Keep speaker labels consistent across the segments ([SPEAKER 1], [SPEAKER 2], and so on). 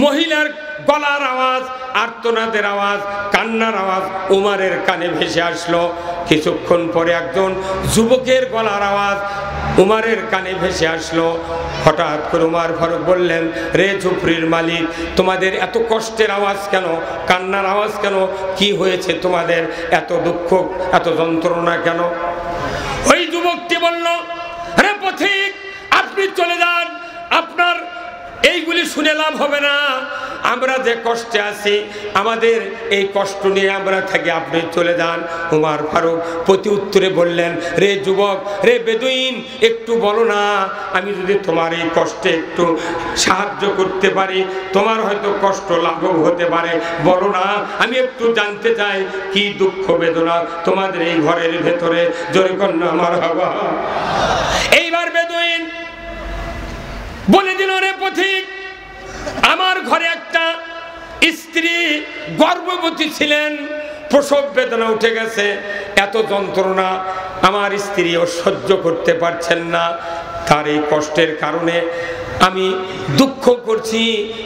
[SPEAKER 1] মহিলার গলার আওয়াজ, আর্তনাদের আওয়াজ, কান্নার আওয়াজ উমারের কানে ভেসে আসলো। কিছুক্ষণ পরে একজন যুবকের গলার আওয়াজ উমারের কানে ভেসে আসলো। হঠাৎ করে উমার ফারুক বললেন, রে ঝুপড়ির মালিক, তোমাদের এত কষ্টের আওয়াজ কেন, কান্নার আওয়াজ কেন, কি হয়েছে তোমাদের, এত দুঃখ এত যন্ত্রণা কেন? ওই যুবকটি বলল, রে পথিক, আপনি চলে যান, আপনার এইগুলি শুনে লাভ হবে না, আমরা যে কষ্টে আছি আমাদের এই কষ্ট নিয়ে আমরা থাকি, আপনি চলে যান। উমার ফারুক প্রতি উত্তরে বললেন, রে যুবক, রে বেদুইন, একটু বলো না, আমি যদি তোমার এই কষ্টে একটু সাহায্য করতে পারি, তোমার হয়তো কষ্ট লাঘব হতে পারে, বলো না, আমি একটু জানতে চাই কি দুঃখ বেদনা তোমাদের এই ঘরের ভেতরে। জোরে কন্যা আমার বাবা। এইবার বেদুইন বলে দিল, রে পথিক, আমার ঘরে একটা স্ত্রী গর্ভবতী ছিলেন, প্রসব বেদনা উঠে গেছে, এত যন্ত্রণা আমার স্ত্রীও সহ্য করতে পারছেন না, তার এই কষ্টের কারণে আমি দুঃখ করছি,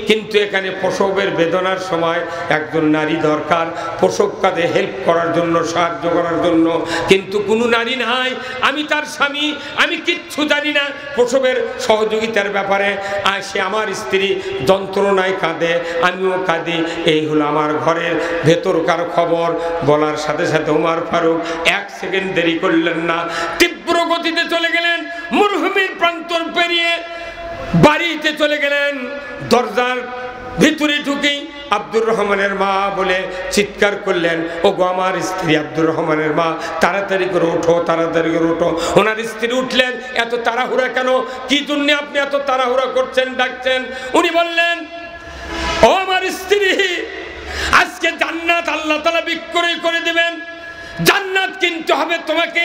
[SPEAKER 1] কিন্তু এখানে প্রসবের বেদনার সময় একজন নারী দরকার, প্রসব কাজে হেল্প করার জন্য, সাহায্য করার জন্য, কিন্তু কোনো নারী নাই, আমি তার স্বামী, আমি কিচ্ছু জানি না প্রসবের সহযোগিতার ব্যাপারে। আর সে আমার স্ত্রী যন্ত্রণায় কাঁদে, আমিও কাঁদি, এই হলো আমার ঘরের ভেতরকার খবর। বলার সাথে সাথে উমার ফারুক এক সেকেন্ড দেরি করলেন না, তীব্র গতিতে চলে গেলেন, মরুভূমির প্রান্তর পেরিয়ে বাড়িতে চলে গেলেন। দরজার ভিতরে ঢুকেই আব্দুর রহমানের মা বলে চিৎকার করলেন, ও গো আমার স্ত্রী আব্দুর রহমানের মা, তাড়াতাড়ি করে ওঠো, তাড়াতাড়ি করে ওঠো। ওনার স্ত্রী উঠলেন, এত তাড়াহুড়া কেন, কি জন্য আপনি এত তাড়াহুড়া করছেন, ডাকছেন? উনি বললেন, ও আমার স্ত্রী, আজকে জান্নাত আল্লাহ তাআলা বিক্রয় করে দেবেন, জান্নাত কিনতে হবে তোমাকে,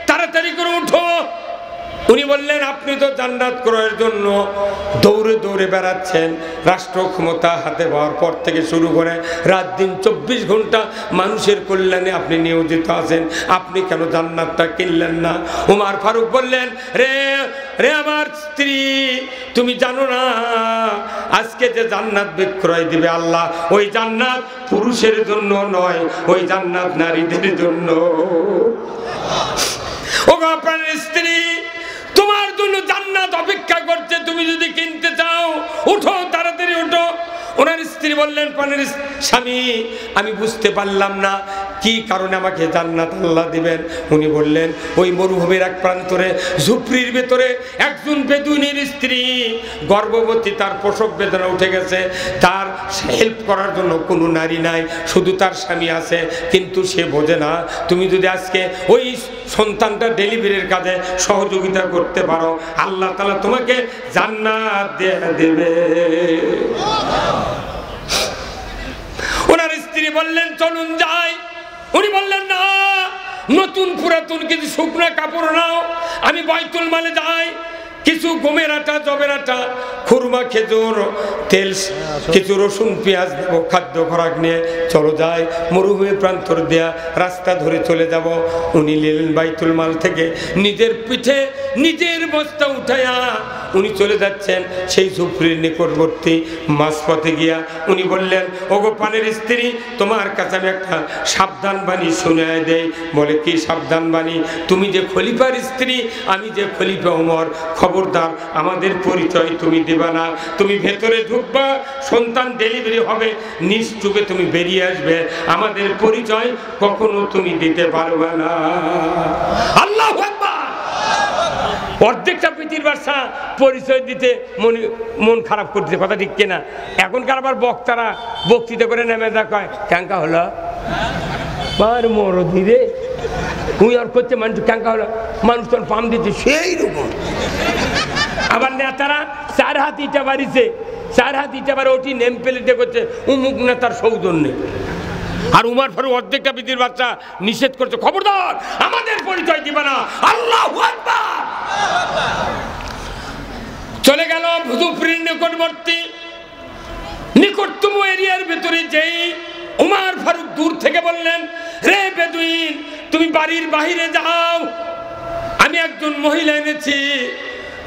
[SPEAKER 1] তাড়াতাড়ি করে ওঠো। উনি বললেন, আপনি তো জান্নাত ক্রয়ের জন্য দৌড়ে দৌড়ে বেড়াচ্ছেন, রাষ্ট্র ক্ষমতা হাতে পাওয়ার পর থেকে শুরু করে রাত দিন 24 ঘন্টা মানুষের কল্যাণে আপনি নিয়োজিত আছেন, আপনি কেন জান্নাতটা কিনলেন না? উমার ফারুক বললেন, রে রে আমার স্ত্রী, তুমি জানো না আজকে যে জান্নাত বিক্রয় দিবে আল্লাহ, ওই জান্নাত পুরুষের জন্য নয়, ওই জান্নাত নারীদের জন্য। ও আপনার স্ত্রী, তোমার জন্য জান্নাত অপেক্ষা করছে, তুমি যদি কিনতে চাও উঠো, তাড়াতাড়ি উঠো। ওনার স্ত্রী বললেন, পানের স্বামী, আমি বুঝতে পারলাম না কি কারণে আমাকে জান্নাত আল্লাহ দিবেন। উনি বললেন, ওই মরুভূমির এক প্রান্তরে ঝুপড়ির ভেতরে একজন বেদুইনের স্ত্রী গর্ভবতী, তার প্রসব বেদনা উঠে গেছে, তার হেল্প করার জন্য কোনো নারী নাই, শুধু তার স্বামী আছে, কিন্তু সে বোঝে না। তুমি যদি আজকে ওই সন্তানটা ডেলিভারির কাজে সহযোগিতা করতে পারো, আল্লাহ তাআলা তোমাকে জান্নাত দিয়ে দেবে। ওনার স্ত্রী বললেন, চলুন যাই। উনি বললেন, না, নতুন পুরাতন কিছু শুকনো কাপড় নাও, আমি বাইতুল মালে যাই, কিছু গমের আটা, জবের আটা, খুরমা, খেজুর, তেল, কিছু রসুন, পেঁয়াজ দেবো, খাদ্য খোরাক নিয়ে চলো যাই, মরুভূমি প্রান্তর দেয়া রাস্তা ধরে চলে যাব। উনি নিলেন বাইতুল মাল থেকে নিজের পিঠে নিজের বস্তা উঠাইয়া উনি চলে যাচ্ছেন সেই ঝুপড়ির নিকটবর্তী। মাঝপথে গিয়া উনি বললেন, ওগো পানের স্ত্রী, তোমার কাছে আমি একটা সাবধান বাণী শুনায় দেই। বলে, কি সাবধান বাণী? তুমি যে খলিফার স্ত্রী, আমি যে খলিফা ওমর, খবরদার আমাদের পরিচয় তুমি দিবা না। তুমি ভেতরে ঢুকবা, সন্তান ডেলিভারি হবে, নিশ্চুপে তুমি বেরিয়ে আসবে, আমাদের পরিচয় কখনো তুমি দিতে পারবে না। আল্লাহু আকবার। অর্ধেকটা পৃথিবীর বাদশা পরিচয় দিতে মন খারাপ করছে, কথা ঠিক কিনা? এখনকার আবার বক্তারা বক্তৃতা করে নেমে দেখায়, ক্যাঙ্কা হলো মরো ধীরে তুই আর করছে, মানুষ ক্যাঙ্কা হলো, মানুষ তোর পাম দিচ্ছে সেই রকম। আবার নেতারা 4 হাত ইটা বাড়িছে, 4 হাত ইটা বাড়ি ওটি নেম প্লেটে করছে উমুক নেতার সৌজন্যে। আর উমার ফারুক অর্ধেকটা পৃথিবীর বাচ্চা নিষেধ করছে, খবরদার আমাদের পরিচয় দিবে না। আল্লাহু আকবার। চলে গেল ঝুপড়ির নিকটতম এরিয়ার ভেতরে যেই উমার ফারুক দূর থেকে বললেন, রে বেদুইন, তুমি বাড়ির বাহিরে যাও, আমি একজন মহিলা এনেছি,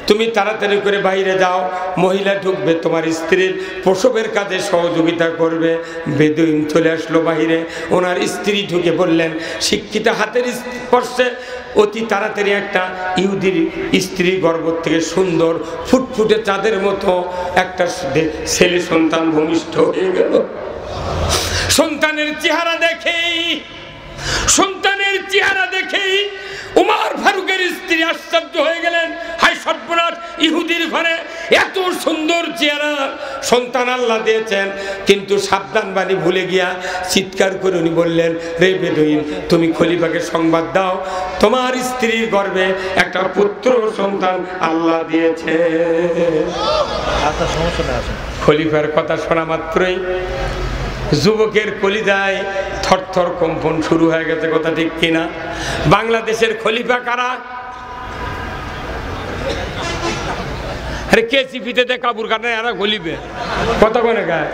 [SPEAKER 1] তুমি তাড়াতাড়ি করে বাইরে যাও, মহিলা ঢুকবে, তোমার স্ত্রীর প্রসবের কাজে সহযোগিতা করবে। বেদুইন চলে আসলো বাইরে, ওনার স্ত্রী ঢুকে বললেন, শিক্ষিত হাতের স্পর্শে অতি তাড়াতাড়ি একটা ইহুদির স্ত্রী গর্ভ থেকে সুন্দর ফুটফুটে চাঁদের মতো একটা ছেলে সন্তান ভূমিষ্ঠ হয়ে গেল। সন্তানের চেহারা দেখেই উমর ফারুকের স্ত্রী আশ্চর্য হয়ে গেলেন, হায় সর্বনাশ, ইহুদির ঘরে এত সুন্দর চেহারা সন্তান আল্লাহ দিয়েছেন। কিন্তু সাবধান বাণী ভুলে গিয়া চিৎকার করে উনি বললেন, রে বেদুইন, তুমি খলিফাকে সংবাদ দাও, তোমার স্ত্রীর গর্ভে একটা পুত্র সন্তান আল্লাহ দিয়েছে। খলিফার কথা শোনা মাত্রই যুবকের কলিজায় থরথর কম্পন শুরু হয়ে গেছে, কথা ঠিক কিনা? বাংলাদেশের খলিফা কারা? আরে কেসিপিতে কাপড় কাটে এরা খলিফা, কত কোনে গায়?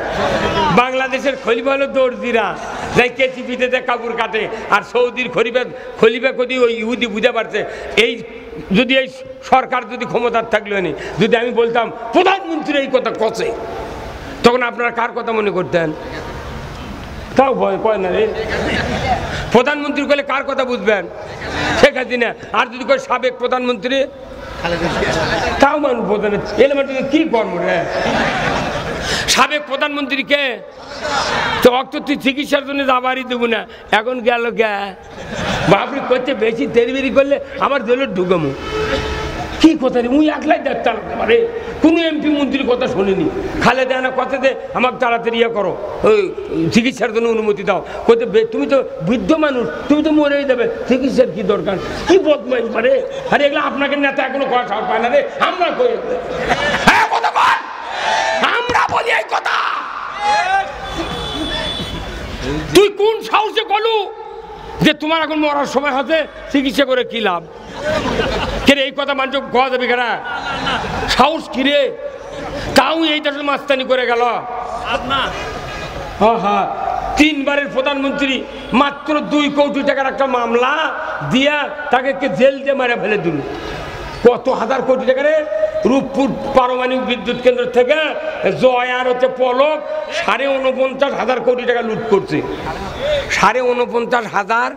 [SPEAKER 1] বাংলাদেশের খলিফা হলো দর্জিরা, যাই কেসিপিতে কাপড় কাটে। আর সৌদির খলিফা কদি ওই ইহুদি বুঝে পারছে। এই যদি এই সরকার যদি ক্ষমতার থাকলো নি, যদি আমি বলতাম প্রধানমন্ত্রী এই কথা কছে, তখন আপনারা কার কথা মনে করতেন? তাও ভয় কয় না রে, প্রধানমন্ত্রী বলে কার কথা বুঝবেন? শেখ হাসিনা। আর যদি কয় সাবেক প্রধানমন্ত্রী, তাও মানুষ প্রধান এলামেন্টে কি কর্ম রে? সাবেক প্রধানমন্ত্রীকে তো অক্ত তুই চিকিৎসার জন্য যাবারই দেবো না, এখন গেল গে বাপরে করছে, বেশি তেরিবেরি করলে আমার জেলের ঢুকামো। কি কথা রে, মুই একলাই দেখতাম পারে, কোনো এমপি মন্ত্রীর কথা শুনিনি। খালেদা না কথা দে আমাকে তাড়াতাড়ি ইয়ে করো, ওই চিকিৎসার জন্য অনুমতি দাও। কইতে তুমি তো বৃদ্ধ মানুষ, তুমি তো মরেই যাবে, চিকিৎসার কি দরকার? কি বদমাইশ পারে। আরে এগুলো আপনাকে নেতা এখনো করা সাহস পায় না রে, আমরা কই আমরা বলি এই কথা। তুই কোন সাহসে বলু যে তোমার এখন মরার সময় হচ্ছে, চিকিৎসা করে কি লাভ? কেরে এই কথা মানুষ কোয়া যাবে কেনা? সাহস কিরে? তাও এইটা মাস্তানি করে গেল। হ্যাঁ, 3 বারের প্রধানমন্ত্রী মাত্র 2 কোটি টাকার একটা মামলা দিয়া তাকে জেল দিয়ে মারা ফেলে দিল। কত হাজার কোটি টাকারে রূপপুর পারমাণবিক বিদ্যুৎ কেন্দ্র থেকে জয় আর হচ্ছে পলক 49,500 কোটি টাকা লুট করছে। 49,500।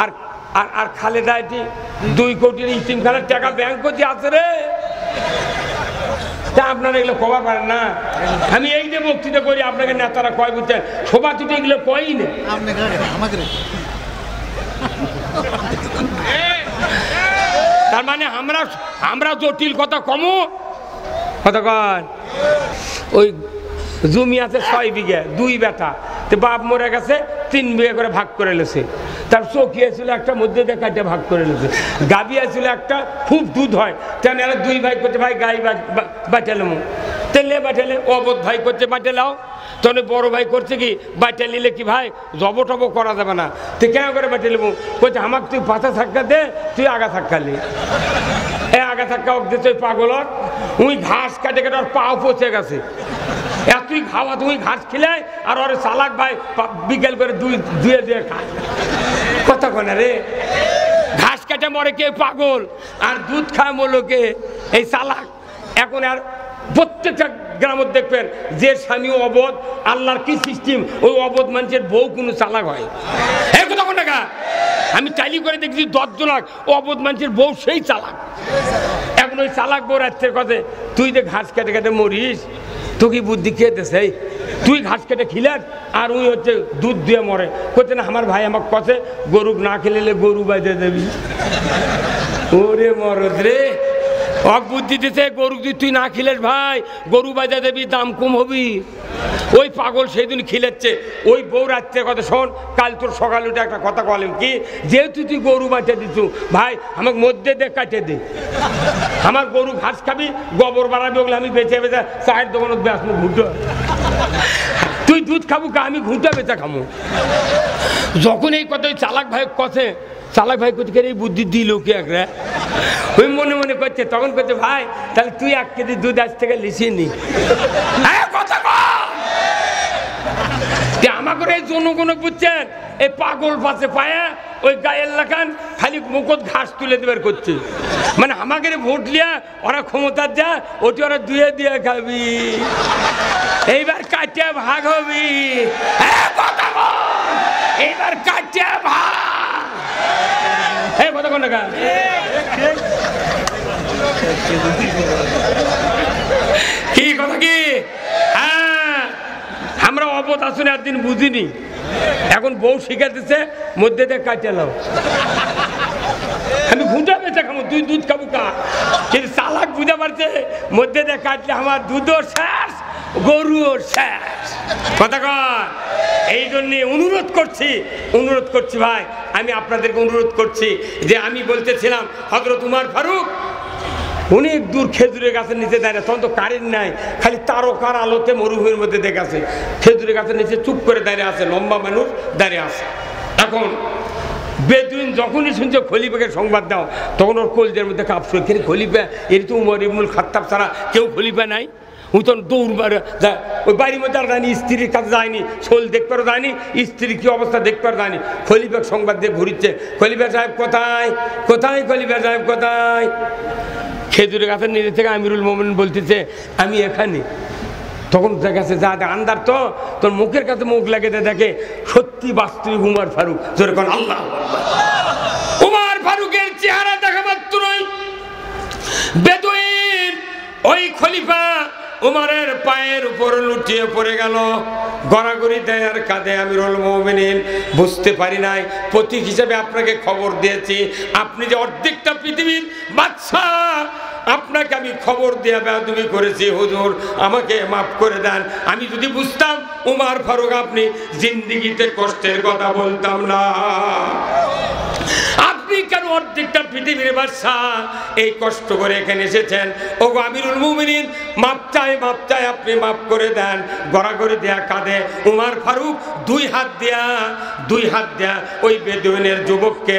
[SPEAKER 1] আর আর খালেদা 2 কোটির ইতিম খানার টাকা ব্যাংক করতে আছে রে। তা আপনারা এগুলো কবার পারেন না? আমি এই যে বক্তৃতা করি, আপনাকে নেতারা কয় বুঝছেন, সভা তুই এগুলো কয়ই না। তার মানে আমরা জটিল কথা কমু কথা কয়। ওই জমি আছে 6 বিঘা, 2 বেটা, তো বাপ মরে গেছে, 3 বিঘা করে ভাগ করে লেছে। তার চকিয়া ছিল একটা, মধ্যে দিয়ে কাটে ভাগ করে লেছে। গাবিয়া ছিল একটা, খুব দুধ হয়, তেন এরা 2 ভাই করছে, ভাই গাই বাটালাম, তেলে বাটালে অবোধ ভাই করছে বাটালাও। তখন বড় ভাই করছে কি, বাটা নিলে কি ভাই জব টব করা যাবে না, তুই কেন করে বাটা নেবো? বলছে আমাকে তুই পাতা থাক্কা দে, তুই আগা থাক্কালি। আগা থাক্কা দে, তুই পাগল। উই ঘাস কাটে কাটে ওর পাও পচে গেছে, এতই খাওয়া তুমি ঘাস খিলে। আর ওর চালাক ভাই বিকেল করে দুয়ে খায়, কথা কয় না রে। ঘাস কাটে মরে কে? পাগল। আর দুধ খায় মলোকে এই চালাক। এখন আর প্রত্যেকটা গ্রামে দেখবেন যে স্বামী অবধ, আল্লাহর কি সিস্টেম, ওই অবধ মানুষের বউ কোনো চালাক হয়। এই কথা কোন টাকা আমি চাইলি করে দেখছি 10 জন অবধ মানুষের বউ সেই চালাক। এখন ওই চালাক বউ রাত্রের কথা, তুই যে ঘাস কেটে কেটে মরিস, তুই কি বুদ্ধি খেয়েছে? তুই ঘাস কেটে খিলাস আর উই হচ্ছে দুধ দিয়ে মরে। করছে না আমার ভাই আমাকে কছে, গরু না খেলে গরু বাইতে দেবি। ওরে মরদ রে, অক বুদ্ধি দিতে, গরু তুই না খিলেস ভাই, গরু বাইতে দেবি, দাম কম হবি। ওই পাগল সেই দিন খিলেচ্ছে। ওই বউ রাত্রে কথা শোন, কাল তোর সকালে উঠে একটা কথা বলেন কি, যেহেতু তুই গরু বাইতে দিচ্ছ ভাই, আমাকে মধ্যে দে, কাটে দে। আমার গরু ঘাস খাবি, গোবর বাড়াবি, ওগুলো আমি বেঁচে বেঁচে চায়ের দোকানত বেচবো ঘুঁটো। তুই দুধ খাবো কা, আমি ঘুঁটা বেচা খাবো। যখন এই কথা ওই চালাক ভাই কথে, চালাক ভাই কোথায় এই বুদ্ধি দিল কি একরা, ওই মনে মনে করছে। তখন করছে ভাই তাহলে তুই 1 কেজি দুধ আজ থেকে লিখিয়ে নি। আমাকে এই জনগণ বুঝছেন, এই পাগল পাশে পায়ে ওই গায়ের লাগান খালি মুখত ঘাস তুলে দেবার করছে, মানে আমাকে ভোট লিয়া ওরা ক্ষমতার যা ওটি ওরা দুয়ে দিয়ে খাবি, এইবার কাটিয়া ভাগ হবি, এইবার কাটিয়া ভাগ। এই কথা কোন টাকা কি কথা কি? হ্যাঁ, আমরা অবধ আসলে একদিন বুঝিনি, এখন বউ শিখাতেছে মধ্যে দিয়ে কাটিয়ে নাও। আমি ঘুঁটা বেঁচে খাবো, তুই দুধ খাবো কা, কিন্তু চালাক বুঝতে পারছে মধ্যে দিয়ে কাটলে আমার দুধও শেষ, গরুও শেষ। কথা কর, এই জন্যে অনুরোধ করছি ভাই, আমি আপনাদেরকে অনুরোধ করছি যে আমি বলতেছিলাম হযরত উমর ফারুক অনেক দূর খেজুরের গাছের নিচে দাঁড়িয়ে, তখন তো কারেন্ট নাই, খালি তারকার আলোতে মরুভূমির মধ্যে দেখাছে, খেজুরের গাছের নিচে চুপ করে দাঁড়িয়ে আছে, লম্বা মানুষ দাঁড়িয়ে আছে। এখন বেদুইন যখনই শুনছে খলিফাকে সংবাদ দাও, তখন ওর কলজের মধ্যে কাঁপছে, খলিফা এর তো উমর ইবনুল খাত্তাব ছাড়া কেউ খলিফা নাই। উতন দৌড় মারে যায়, ওই বাড়ির মধ্যে আর যায়নি, স্ত্রীর কাছে যায়নি, শোল দেখতে যায়নি, স্ত্রীর কি অবস্থা দেখতে যায়নি, খলিফাকে সংবাদ দিয়ে ঘুরিচ্ছে, খলিফা সাহেব কোথায় কোথায়, খলিফা সাহেব কোথায়? খেজুরের গাছের নিচে থেকে আমিরুল মোমিন বলতেছে আমি এখানে। তখন দেখাচ্ছে যা আন্দার, তো তোর মুখের কাছে মুখ লাগাতে দেখে সত্যি বাস্তবিক উমর ফারুক। যেরকম আল্লাহ উমর ফারুকের চেহারা দেখা মাত্রই বেদুইন ওই খলিফা উমরের পায়ের উপর লুটিয়ে পড়ে গেল, গড়াগড়ি দেয় আর কাঁদে। আমিরুল মুমিনিন বুঝতে পারি নাই, প্রতীক হিসেবে আপনাকে খবর দিয়েছি, আপনি যে অর্ধেকটা পৃথিবীর বাদশা, আপনাকে আমি খবর দিয়ে বেয়াদবি করেছি, হুজুর আমাকে মাফ করে দেন। আমি যদি বুঝতাম উমর ফারুক আপনি জিন্দেগিতে কষ্টের কথা বলতাম না। আপনি কেন অর্ধেকটা পৃথিবীর বাদশা এই কষ্ট করে এখানে এসেছেন? ওগো আমিরুল মুমিনিন মাপ চাই, আপনি মাফ করে দেন। গড়াগড়ি দেয়া কাঁদে উমর ফারুক, দুই হাত দেয়া ওই বেদুইনের যুবককে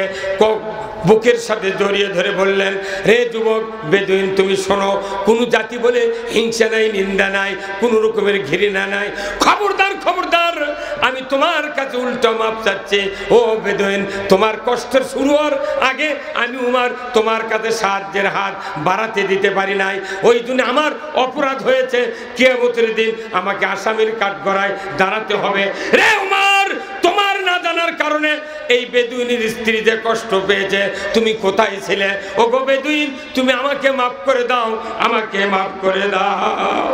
[SPEAKER 1] বুকের সাথে জড়িয়ে ধরে বললেন, রে যুবক বেদুইন তুমি শোনো, কোনো জাতি বলে হিংসা নাই, নিন্দা নাই, কোন রকমের ঘৃণা নাই, খবরদার আমি তোমার কাছে উল্টো মাপ চাচ্ছি। ও বেদুইন, তোমার কষ্টের শুরু হওয়ার আগে আমি উমর তোমার কাছে সাহায্যের হাত বাড়াতে দিতে পারি নাই, ওই জন্য আমার অপরাধ হয়েছে, কিয়ামতের দিন আমাকে আসামির কাঠগড়ায় দাঁড়াতে হবে। রে উমর, তোমার না জানার কারণে এই বেদুইনের স্ত্রী যে কষ্ট পেয়েছে, তুমি কোথায় ছিলে? ও গো বেদুইন, তুমি আমাকে মাফ করে দাও, আমাকে মাফ করে দাও।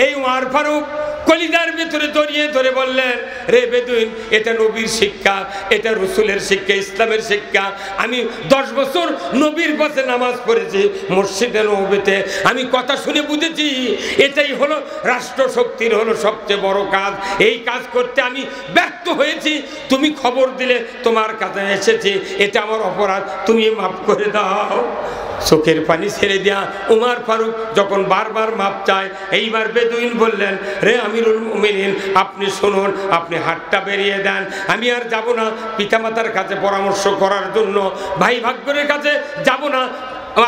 [SPEAKER 1] এই উমর ফারুক কলিজার ভিতরে জড়িয়ে ধরে বললেন, রে বেদুইন, এটা নবীর শিক্ষা, এটা রসুলের শিক্ষা, ইসলামের শিক্ষা। আমি 10 বছর নবীর পথে নামাজ পড়েছি মসজিদে নববীতে, আমি কথা শুনে বুঝেছি এটাই হলো রাষ্ট্র শক্তির হলো সবচেয়ে বড় কাজ। এই কাজ করতে আমি ব্যর্থ হয়েছি, তুমি খবর দিলে তোমার কাছে এসেছি, এটা আমার অপরাধ, তুমি মাফ করে দাও। চোখের পানি ছেড়ে দেয়া উমর ফারুক যখন বারবার মাপ চায়, এইবার বেদুইন বললেন, রে আমিরুল মুমিনিন আপনি শুনুন, আপনি হাতটা বেরিয়ে দেন, আমি আর যাব না পিতামাতার কাছে পরামর্শ করার জন্য, ভাই ভাগ্যের কাছে যাব না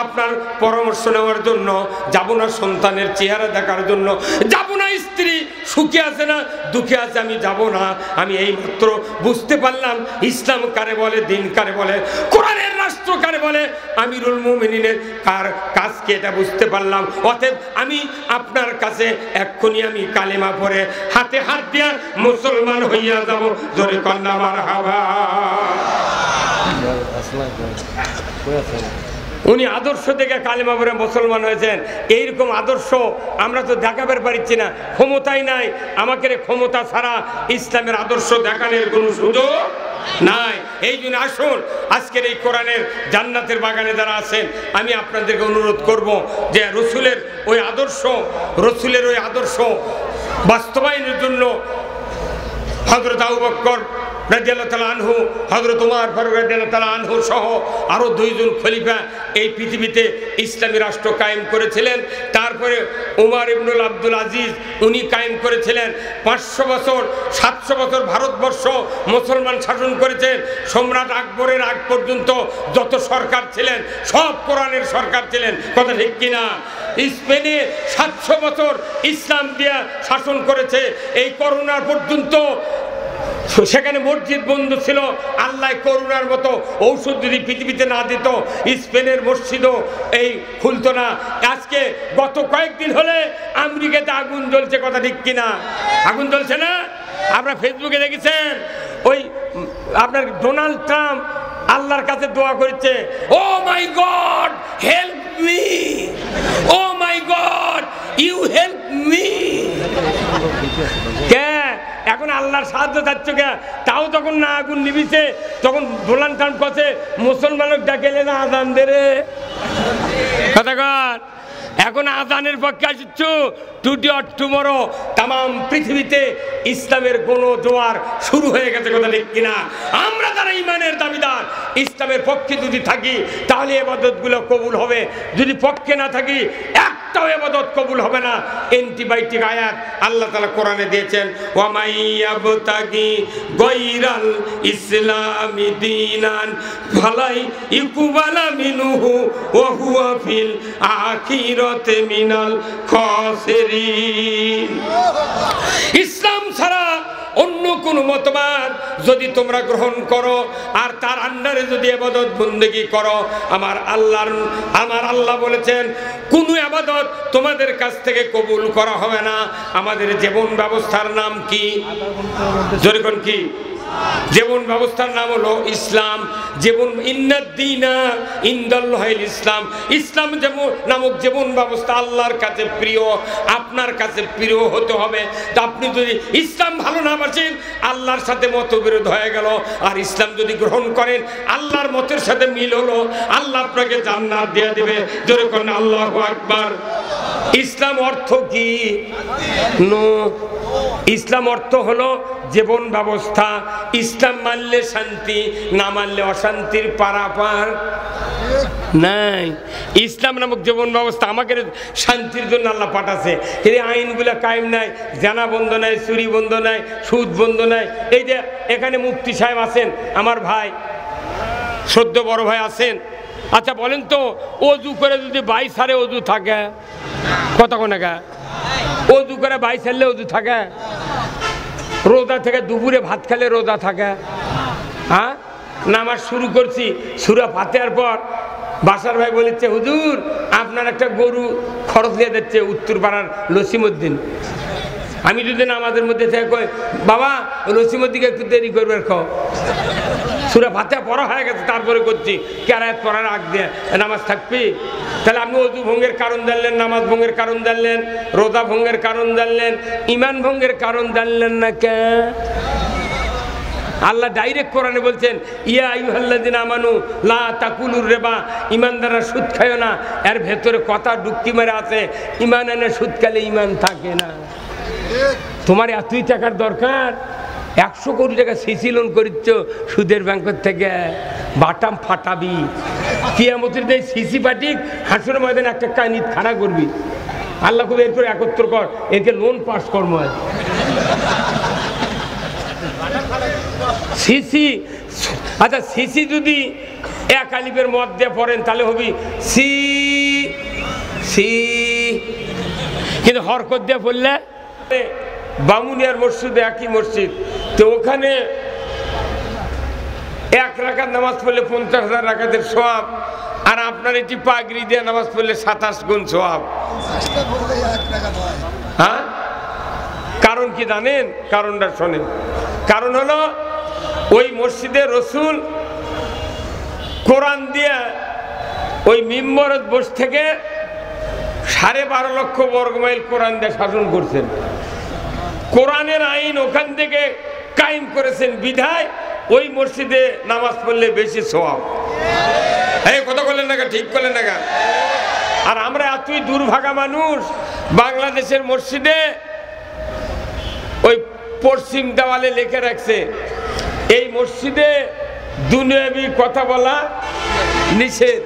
[SPEAKER 1] আপনার পরামর্শ নেওয়ার জন্য, যাব না সন্তানের চেহারা দেখার জন্য, যাব না স্ত্রী সুখে আছে না দুঃখে আছে, আমি যাব না। আমি এই মাত্র বুঝতে পারলাম ইসলাম কারে বলে, দিন কারে বলে, কোরআনের রাষ্ট্র কারে বলে, আমিরুল মুমিনিনের কার কাজকে এটা বুঝতে পারলাম। অতএব আমি আপনার কাছে এক্ষুনি আমি কালেমা পড়ে হাতে হাত দিয়া মুসলমান হইয়া যাব। জোরে কন্যা মারহাবা। উনি আদর্শ থেকে কালেমা পড়ে মুসলমান হয়েছেন। এইরকম আদর্শ আমরা তো দেখাবার পারছি না, ক্ষমতাই নাই। আমাকে ক্ষমতা ছাড়া ইসলামের আদর্শ দেখানোর কোনো সুযোগ নাই। এই জন্য আসুন আজকের এই কোরআনের জান্নাতের বাগানে যারা আছেন, আমি আপনাদেরকে অনুরোধ করব যে রসুলের ওই আদর্শ বাস্তবায়নের জন্য হযরত আবু বকর রাদিয়াল্লাহু তাআলা আনহু, হযরত উমর ফারুক রাদিয়াল্লাহু তাআলা আনহু সহ আরো 2 জন খলিফা এই পৃথিবীতে ইসলামী রাষ্ট্র কায়েম করেছিলেন। তারপরে উমর ইবনুল আব্দুল আজিজ উনি কায়েম করেছিলেন। 500 বছর 700 বছর ভারতবর্ষ মুসলমান শাসন করেছেন। সম্রাট আকবরের আগ পর্যন্ত যত সরকার ছিলেন সব কোরআনের সরকার ছিলেন, কথা ঠিক কিনা? স্পেনে 700 বছর ইসলাম দিয়া শাসন করেছে। এই করোনা পর্যন্ত সেখানে মসজিদ বন্ধ ছিল। আল্লাহ করুণার মতো ঔষধ যদি পৃথিবীতে না দিত, স্পেনের মসজিদও এই খুলতো না। আজকে গত কয়েকদিন হলে আমেরিকাতে আগুন জ্বলছে, কথা ঠিক কিনা? আগুন জ্বলছে না? আপনারা ফেসবুকে দেখেছেন, ওই আপনার ডোনাল্ড ট্রাম্প আল্লাহর কাছে দোয়া করেছে, oh my God help me, oh my God you help me. কে এখন আল্লাহর সাহায্য চাচ্ছ কে? তাও তখন না আগুন নিবিছে, তখন ডোনাল্ড ট্রাম্প কাছে মুসলমানক ডাকেলে না আজান দে রে কথা কর। এখন আজানের পক্ষে আসছ টুডে অর টুমরো তাম পৃথিবীতে ইসলামের কোনো জোয়ার শুরু হয়ে গেছে, কথা ঠিক কিনা? আমরা যারা ইমানের দাবিদার, ইসলামের পক্ষে যদি থাকি তাহলে ইবাদতগুলো কবুল হবে, যদি পক্ষে না থাকি একটাও ইবাদত কবুল হবে না। অ্যান্টিবায়োটিক আয়াত আল্লাহ তাআলা কোরআনে দিয়েছেন, ওয়া মাইয়াবতাগি গায়রাল ইসলামি দীনান ফালাই ইকুবালা মিনহু ওয়া হুয়া ফিল আখিরাতি মিনাল খাসিরিন। ইসলাম ছাড়া অন্য কোন মতবাদ যদি তোমরা গ্রহণ করো আর তার আন্ডারে যদি ইবাদত বন্দেগী করো, আমার আল্লাহ বলেছেন কোন ইবাদত তোমাদের কাছ থেকে কবুল করা হবে না। আমাদের জীবন ব্যবস্থার নাম কি? যেরকম কি জীবন ব্যবস্থার নাম হলো ইসলাম। জীবন ইন্নাদ্দীনা ইনদাল্লাহিল ইসলাম। ইসলাম যেমন নামক জীবন ব্যবস্থা আল্লাহর কাছে প্রিয়, আপনার কাছে প্রিয় হতে হবে। তা আপনি যদি ইসলাম ভালো না বাসেন, আল্লাহর সাথে মতবিরোধ হয়ে গেল। আর ইসলাম যদি গ্রহণ করেন, আল্লাহর মতের সাথে মিল হলো, আল্লাহ আপনাকে জান্নাত দিয়ে দেবে। জোরে কোন আল্লাহু আকবার। ইসলাম অর্থ কি? ইসলাম অর্থ হলো জীবন ব্যবস্থা। ইসলাম মানলে শান্তি, না মানলে অশান্তির পারাপার নাই। ইসলাম নামক জীবন ব্যবস্থা আমাকে শান্তির জন্য আল্লাহ পাঠাচ্ছে। এই আইনগুলো কায়েম নাই, জানা বন্ধ নাই, চুরি বন্ধ নাই, সুদ বন্ধ নাই। এই যে এখানে মুফতি সাহেব আছেন, আমার ভাই, সদ্য বড় ভাই আছেন। আচ্ছা বলেন তো, অজু করে যদি 22 সারে অজু থাকে, কতক্ষণ একা অজু করে 22 সারলে অজু থাকে? রোজা থেকে দুপুরে ভাত খেলে রোজা থাকে? হ্যাঁ, নামাজ শুরু করছি, সূরা ফাতিহার পর বাসার ভাই বলেছে, হুজুর আপনার একটা গরু খরচ দিয়ে দিচ্ছে উত্তর পাড়ার লসিমউদ্দিন। আমি যদি নামাজের মধ্যে থেকে কই, বাবা লসিমউদ্দিনকে একটু দেরি করবে, খাও সূরা ফাতিহা পড়া হয়ে গেছে, তারপরে করছি কেরায়াত পড়ার আগ দিয়ে নামাজ থাকবি? তাহলে আপনি অজু ভঙ্গের কারণ জানলেন, নামাজ ভঙ্গের কারণ জানলেন, রোজা ভঙ্গের কারণ জানলেন, ইমান ভঙ্গের কারণ জানলেন না কে? আল্লাহ ডাইরেক্ট কোরআনে বলছেন, ইয়া আইয়ুহাল্লাযিনা আমানু লা তাকুলুর রিবা, ইমানদাররা সুদ খায় না। এর ভেতরে কথা ডুক্কি মেরে আছে, ইমান এনে সুদ খেলে ইমান থাকে না। তোমার এতই টাকার দরকার, 100 কোটি টাকা সিসি লোন করিচ্ছ সুদের ব্যাংকের থেকে, বাটাম ফাটাবি। কিয়ামতের দিন সিসি পাঠিক হাসুরের ময়দানে একটা কাহিনীত খাড়া করবি। আল্লাহ খুব এরপরে একত্র কর, একে লোন পাস কর্ম হয়। সিসি, আচ্ছা সিসি যদি এক আলিফের মদ দিয়ে পড়েন তাহলে হবি সি সি, কিন্তু হরকত দিয়ে পড়লে বামুনিয়ার মসজিদে, একই মসজিদ, তো ওখানে 1 রাকাত নামাজ পড়লে 50,000 রাকাতের সওয়াব, আর আপনার এটি পাগড়ি দিয়ে নামাজ পড়লে 27 গুণ সওয়াব। হ্যাঁ, কারণ কি জানেন? কারণটা শোনেন। কারণ হলো ওই মসজিদে রসুল কোরআন দিয়ে ওই মিম্বরত বসে থেকে 12.5 লক্ষ বর্গমাইল কোরআন দিয়ে শাসন করছেন। কোরআনের আইন ওখান থেকে কায়েম করেছেন, বিধায় ওই মসজিদে নামাজ পড়লে বেশি সওয়াব। এই কথা বলেন না, ঠিক করলেন না? আর আমরা এতই দুর্ভাগা মানুষ, বাংলাদেশের মসজিদে ওই পশ্চিম দেওয়ালে লিখে রাখছে, এই মসজিদে দুনিয়াবি কথা বলা নিষেধ।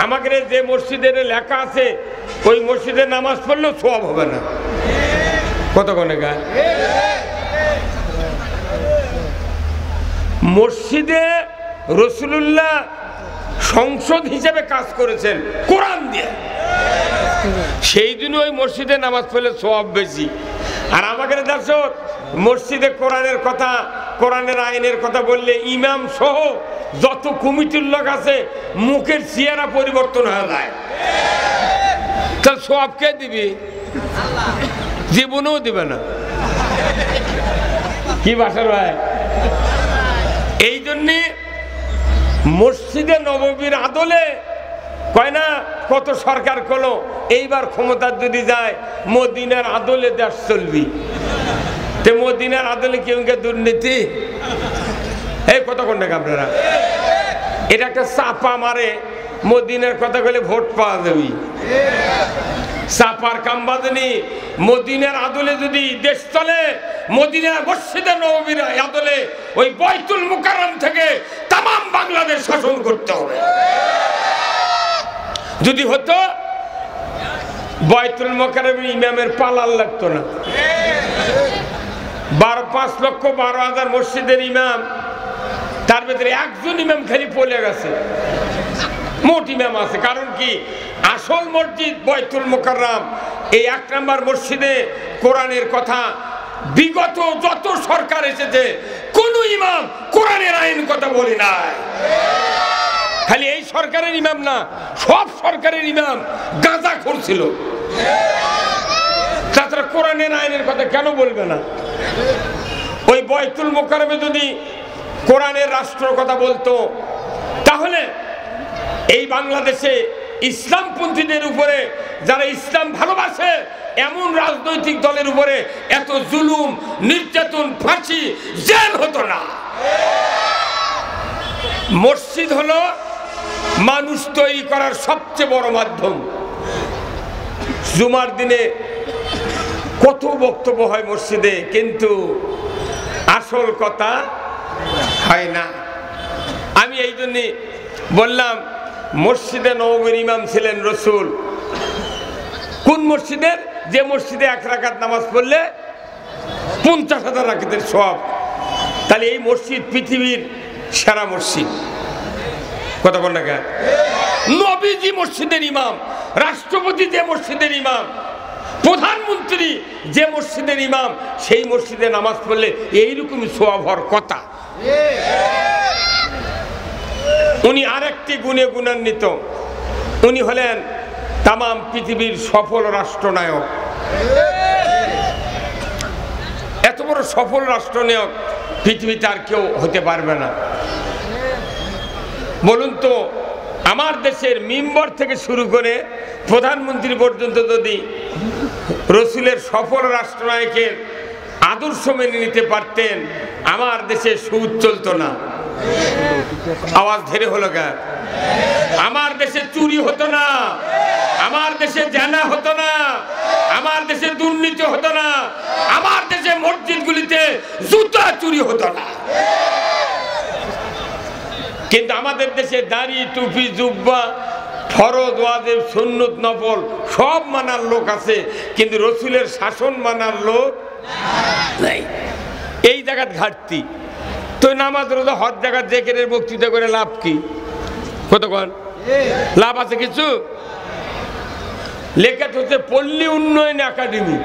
[SPEAKER 1] আমাদের যে মসজিদের লেখা আছে, ওই মসজিদে নামাজ পড়লেও সওয়াব হবে না। কতক্ষণে গায় মসজিদে রাসূলুল্লাহ সংসদ হিসেবে কাজ করেছেন কোরআন দিয়ে, সেই জন্য ওই মসজিদে নামাজ পড়লে সওয়াব বেশি। আর আমাদের দর্শক মসজিদে কোরআনের কথা কোরআনের আইনের কথা বললে ইমাম সহ যত কমিটির লোক আছে মুখের চেহারা পরিবর্তন হয়ে যায়। তাহলে সব কে দিবি? জীবনেও দিবে না। কি বাসার ভাই? এই জন্যে মসজিদে নববীর আদলে কয় না কত সরকার করলো, এইবার ক্ষমতার যদি যায় মদিনার আদলে দেশ চলবি। তে মদিনার আদলে কেউ কে দুর্নীতি? এই কত কোন টাকা আপনারা এটা একটা চাপা মারে, মদিনার কথা বলে ভোট পাওয়া যাবে। চাপার কাম বাজেনি। মদিনার আদলে যদি দেশ চলে, মদিনার মসজিদে নববীর আদলে ওই বাইতুল মুকাররম থেকে তামাম বাংলাদেশ শাসন করতে হবে। যদি হতো বাইতুল মুকাররমের ইমামের পালার লাগতো না। 5,12,000 মসজিদের ইমাম, তার ভেতরে একজন ইমাম খালি পড়ে গেছে, মোট ইমাম আছে। কারণ কি, আসল মসজিদ বাইতুল মুকাররম, এই 1 নম্বর মসজিদে কোরআনের কথা বিগত যত সরকার এসেছে কোন ইমাম কোরআনের আইন কথা বলে নাই। খালি এই সরকারের ইমাম না, সব সরকারের ইমাম গাঁজাখোর ছিল। তাছাড়া কোরআনের আইনের কথা কেন বলবে না? ওই বাইতুল মুকাররমে যদি কোরআনের রাষ্ট্রের কথা বলতো, তাহলে এই বাংলাদেশে ইসলামপন্থীদের উপরে, যারা ইসলাম ভালোবাসে এমন রাজনৈতিক দলের উপরে এত জুলুম, নির্যাতন, ফাঁসি, জেল হতো না। মসজিদ হলো মানুষ তৈরি করার সবচেয়ে বড় মাধ্যম। জুমার দিনে কত বক্তব্য হয় মসজিদে, কিন্তু আসল কথা হয় না। আমি এই জন্যে বললাম, মসজিদে নববীর ইমাম ছিলেন রসুল। কোন মসজিদের? যে মসজিদে 1 রাকাত নামাজ পড়লে 50,000 রাকাতের সওয়াব। তাহলে এই মসজিদ পৃথিবীর সেরা মসজিদ। কথা বল না কেন? নবীজি মসজিদের ইমাম, রাষ্ট্রপতি যে মসজিদের ইমাম, প্রধানমন্ত্রী যে মসজিদের ইমাম, সেই মসজিদে নামাজ পড়লে এইরকমই সওয়াব হওয়ার কথা। উনি আরেকটি গুণে গুণান্বিত, উনি হলেন তামাম পৃথিবীর সফল রাষ্ট্রনায়ক। এত বড় সফল রাষ্ট্রনায়ক পৃথিবীতে আর কেউ হতে পারবে না। বলুন তো, আমার দেশের মেম্বার থেকে শুরু করে প্রধানমন্ত্রী পর্যন্ত যদি রসুলের সফল রাষ্ট্রনায়কের আদর্শ মেনে নিতে পারতেন, আমার দেশে সুদ চলতো না। আওয়াজ ধরে হলো কেন? আমার দেশে চুরি হতো না, আমার দেশে জানা হতো না, আমার দেশে দুর্নীতি হতো না, আমার দেশে মসজিদগুলিতে জুতা চুরি হতো না। কিন্তু আমাদের দেশে দাড়ি, টুপি, জুব্বা, ফরজ, ওয়াজিব, সুন্নত, নফল সব মানার লোক আছে, কিন্তু রসুলের শাসন মানার লোক নাই। এই জায়গার ঘাটতি। তো নামাজ, রোজা, হজ জায়গার জিকিরের বক্তৃতা করে লাভ কি? কতক্ষণ লাভ আছে? কিছু লেখা হচ্ছে পল্লী উন্নয়ন একাডেমি।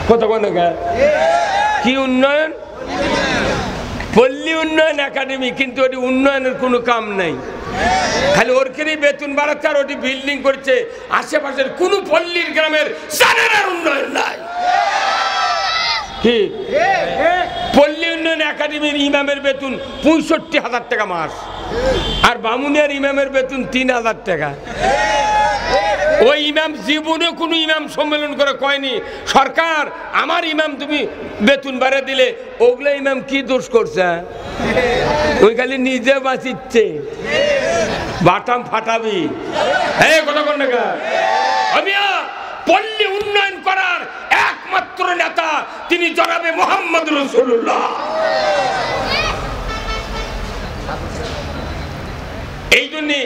[SPEAKER 1] কতক্ষণ কি উন্নয়ন? পল্লী উন্নয়ন একাডেমি, কিন্তু ওটি উন্নয়নের কোনো কাম নাই। খালি ওরকেরই বেতন বাড়াচ্ছে আর ওটি বিল্ডিং করছে। আশেপাশের কোনো পল্লীর গ্রামের সারের উন্নয়ন নাই। কি পল্লী উন্নয়ন একাডেমির ইমামের বেতন 65,000 টাকা মাস, আর বামুনিয়ার ইমামের বেতন 3,000 টাকা। ওই ইমাম জীবনে কোনো ইমাম সম্মেলন করে কয়নি, সরকার আমার ইমাম তুমি বেতন বাড়া দিলে। ওগুলো ইমাম কি দোষ করছে? ওই খালি নিজে বাঁচিচ্ছে, বাটাম ফাটাবি। হ্যাঁ, কথা বল না। পল্লী উন্নয়ন করার একমাত্র নেতা তিনি জনাবে মুহাম্মদ রাসূলুল্লাহ। এই জন্যে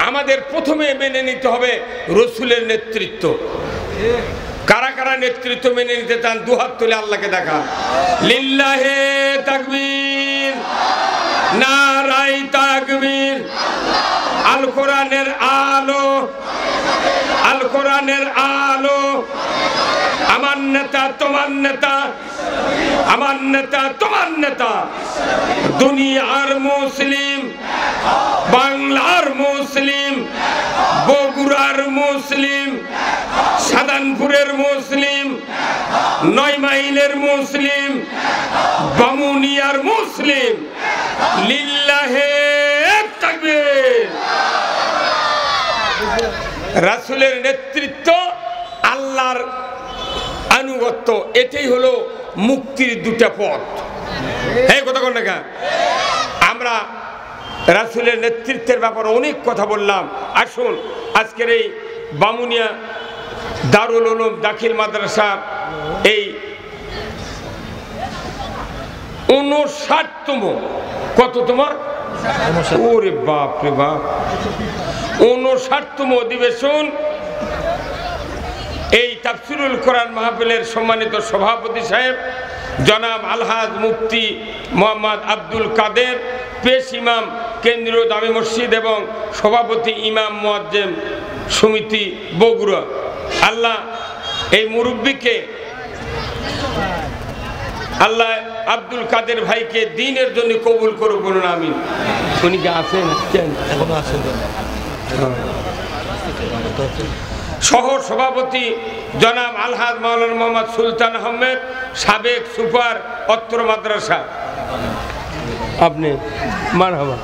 [SPEAKER 1] আমাদের প্রথমে মেনে নিতে হবে রসুলের নেতৃত্ব। কারা কারা নেতৃত্ব মেনে নিতে চান? দুহাত তুলে আল্লাহকে দেখা। লিল্লাহে তাকবীর, নারাই তাকবীর। আল কোরআনের আলো, আল কোরআনের আলো। আমার নেতা তোমার নেতা, আমার নেতা তোমার নেতা, দুনিয়ার মুসলিম, বাংলার মুসলিম, বগুড়ার মুসলিম, সাদানপুরের মুসলিম, 9 মাইলের মুসলিম, বামুনিয়ার মুসলিম, লিল্লাহে তাকবীর। রাসূলের নেতৃত্ব, আল্লাহর আনুগত্য, এটাই হলো মুক্তির দুটা পথ। এই কথা কোন না, আমরা রাসূলের নেতৃত্বের ব্যাপারে অনেক কথা বললাম। আসুন আজকের এই বামুনিয়া দারুল উলুম দাখিল মাদ্রাসা এই 59তম, কত তোমার, ওরে বাপ রে বাপ, 59তম অধিবেশন এই তাফসিরুল কোরআন মাহফিলের সম্মানিত সভাপতি সাহেব জনাব আলহাজ মুফতি মোহাম্মদ আব্দুল কাদের, পেশ ইমাম কেন্দ্রীয় জামে মসজিদ এবং সভাপতি ইমাম মুয়াজ্জিম সমিতি বগুড়া। আল্লাহ এই মুরব্বীকে, আল্লাহ আব্দুল কাদের ভাইকে দিনের জন্য কবুল করুক, বলুন আমিন। উনি কি আছেন? এখনো আছেন। শহর সভাপতি জনাব আলহাজ মাওলানা মোহাম্মদ সুলতান আহমেদ, সাবেক সুপার অত্র মাদ্রাসা, আপনি মারহাবা,